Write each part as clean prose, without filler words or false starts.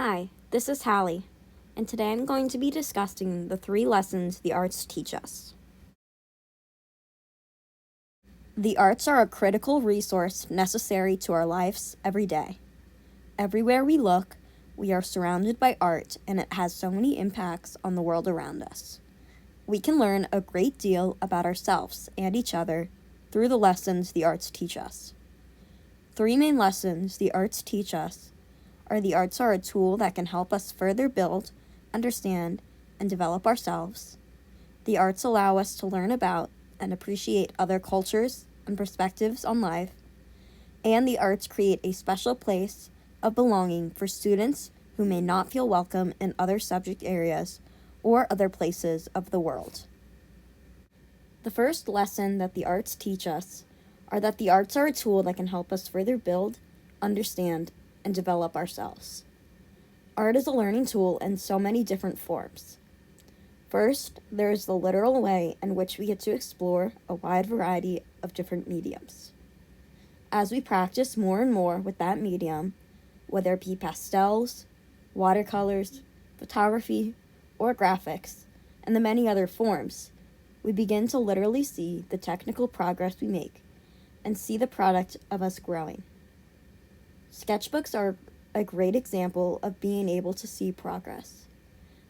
Hi, this is Hallie, and today I'm going to be discussing the 3 lessons the arts teach us. The arts are a critical resource necessary to our lives every day. Everywhere we look, we are surrounded by art, and it has so many impacts on the world around us. We can learn a great deal about ourselves and each other through the lessons the arts teach us. 3 main lessons the arts teach us are: the arts are a tool that can help us further build, understand, and develop ourselves. The arts allow us to learn about and appreciate other cultures and perspectives on life. And the arts create a special place of belonging for students who may not feel welcome in other subject areas or other places of the world. The first lesson that the arts teach us are that the arts are a tool that can help us further build, understand, and develop ourselves. Art is a learning tool in so many different forms. First, there is the literal way in which we get to explore a wide variety of different mediums. As we practice more and more with that medium, whether it be pastels, watercolors, photography, or graphics, and the many other forms, we begin to literally see the technical progress we make and see the product of us growing. Sketchbooks are a great example of being able to see progress.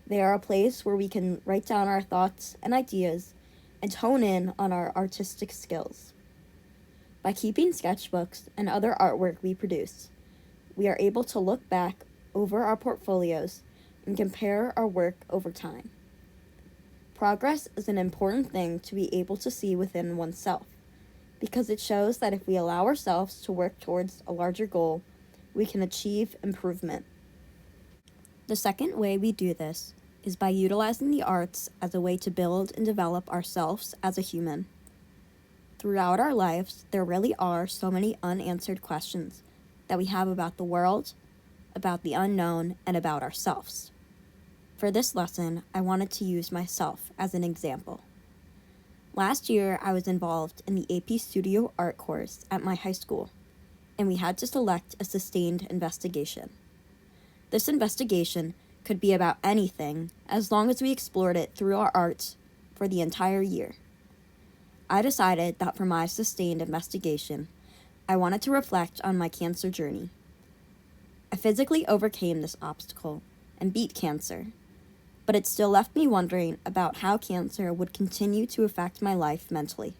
They are a place where we can write down our thoughts and ideas and hone in on our artistic skills. By keeping sketchbooks and other artwork we produce, we are able to look back over our portfolios and compare our work over time. Progress is an important thing to be able to see within oneself, because it shows that if we allow ourselves to work towards a larger goal, we can achieve improvement. The second way we do this is by utilizing the arts as a way to build and develop ourselves as a human. Throughout our lives, there really are so many unanswered questions that we have about the world, about the unknown, and about ourselves. For this lesson, I wanted to use myself as an example. Last year, I was involved in the AP Studio Art course at my high school, and we had to select a sustained investigation. This investigation could be about anything as long as we explored it through our arts for the entire year. I decided that for my sustained investigation, I wanted to reflect on my cancer journey. I physically overcame this obstacle and beat cancer, but it still left me wondering about how cancer would continue to affect my life mentally.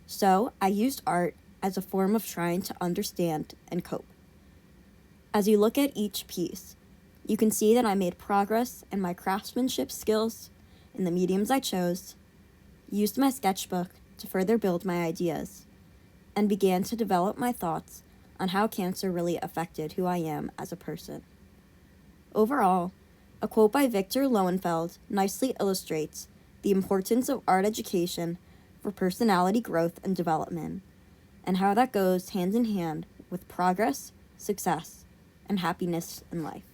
So I used art as a form of trying to understand and cope. As you look at each piece, you can see that I made progress in my craftsmanship skills, in the mediums I chose, used my sketchbook to further build my ideas, and began to develop my thoughts on how cancer really affected who I am as a person. Overall, a quote by Victor Lowenfeld nicely illustrates the importance of art education for personality growth and development, and how that goes hand in hand with progress, success, and happiness in life.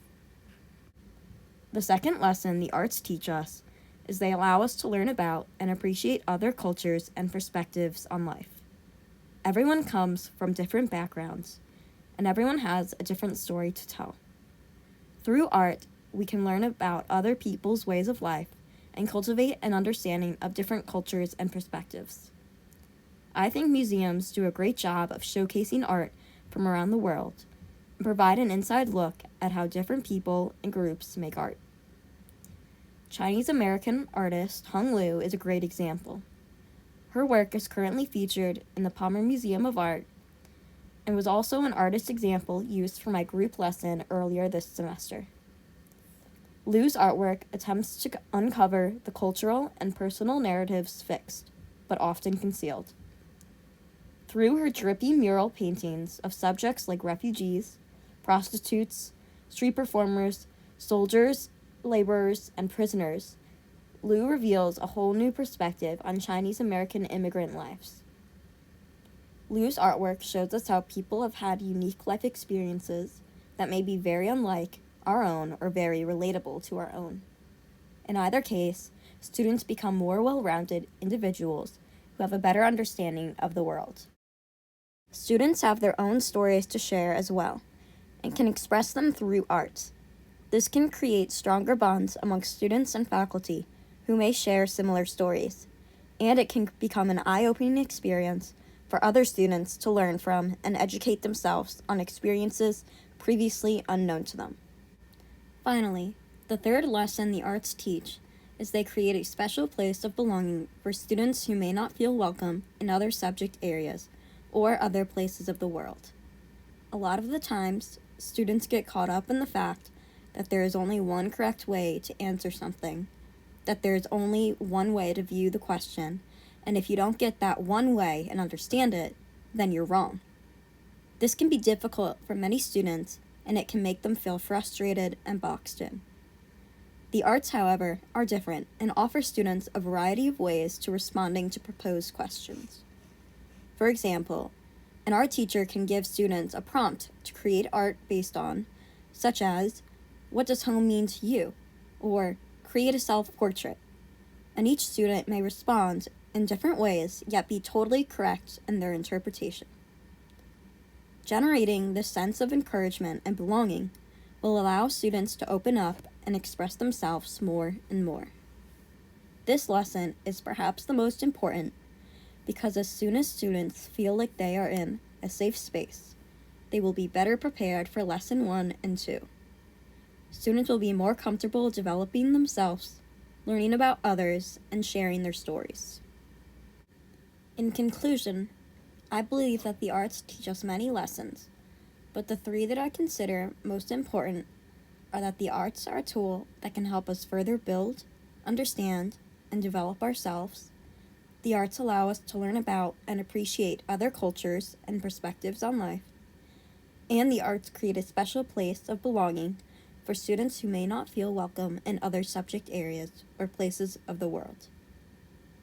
The second lesson the arts teach us is they allow us to learn about and appreciate other cultures and perspectives on life. Everyone comes from different backgrounds, and everyone has a different story to tell. Through art, we can learn about other people's ways of life and cultivate an understanding of different cultures and perspectives. I think museums do a great job of showcasing art from around the world and provide an inside look at how different people and groups make art. Chinese-American artist Hung Liu is a great example. Her work is currently featured in the Palmer Museum of Art and was also an artist example used for my group lesson earlier this semester. Liu's artwork attempts to uncover the cultural and personal narratives fixed, but often concealed. Through her drippy mural paintings of subjects like refugees, prostitutes, street performers, soldiers, laborers, and prisoners, Liu reveals a whole new perspective on Chinese-American immigrant lives. Liu's artwork shows us how people have had unique life experiences that may be very unlike our own or very relatable to our own. In either case, students become more well-rounded individuals who have a better understanding of the world. Students have their own stories to share as well, and can express them through art, This can create stronger bonds amongst students and faculty who may share similar stories, and it can become an eye-opening experience for other students to learn from and educate themselves on experiences previously unknown to them. Finally, the third lesson the arts teach is they create a special place of belonging for students who may not feel welcome in other subject areas or other places of the world. A lot of the times, students get caught up in the fact that there is only one correct way to answer something, that there is only one way to view the question, and if you don't get that one way and understand it, then you're wrong. This can be difficult for many students, and it can make them feel frustrated and boxed in. The arts, however, are different and offer students a variety of ways to responding to proposed questions. For example, an art teacher can give students a prompt to create art based on, such as, "What does home mean to you?" or "Create a self-portrait." And each student may respond in different ways, yet be totally correct in their interpretation. Generating this sense of encouragement and belonging will allow students to open up and express themselves more and more. This lesson is perhaps the most important because as soon as students feel like they are in a safe space, they will be better prepared for lesson 1 and 2. Students will be more comfortable developing themselves, learning about others, and sharing their stories. In conclusion, I believe that the arts teach us many lessons, but the 3 that I consider most important are that the arts are a tool that can help us further build, understand, and develop ourselves. The arts allow us to learn about and appreciate other cultures and perspectives on life. And the arts create a special place of belonging for students who may not feel welcome in other subject areas or places of the world.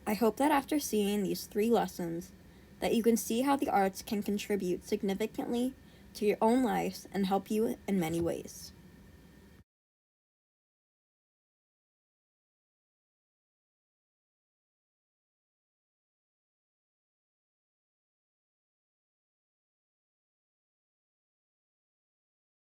I hope that after seeing these 3 lessons, that you can see how the arts can contribute significantly to your own lives and help you in many ways.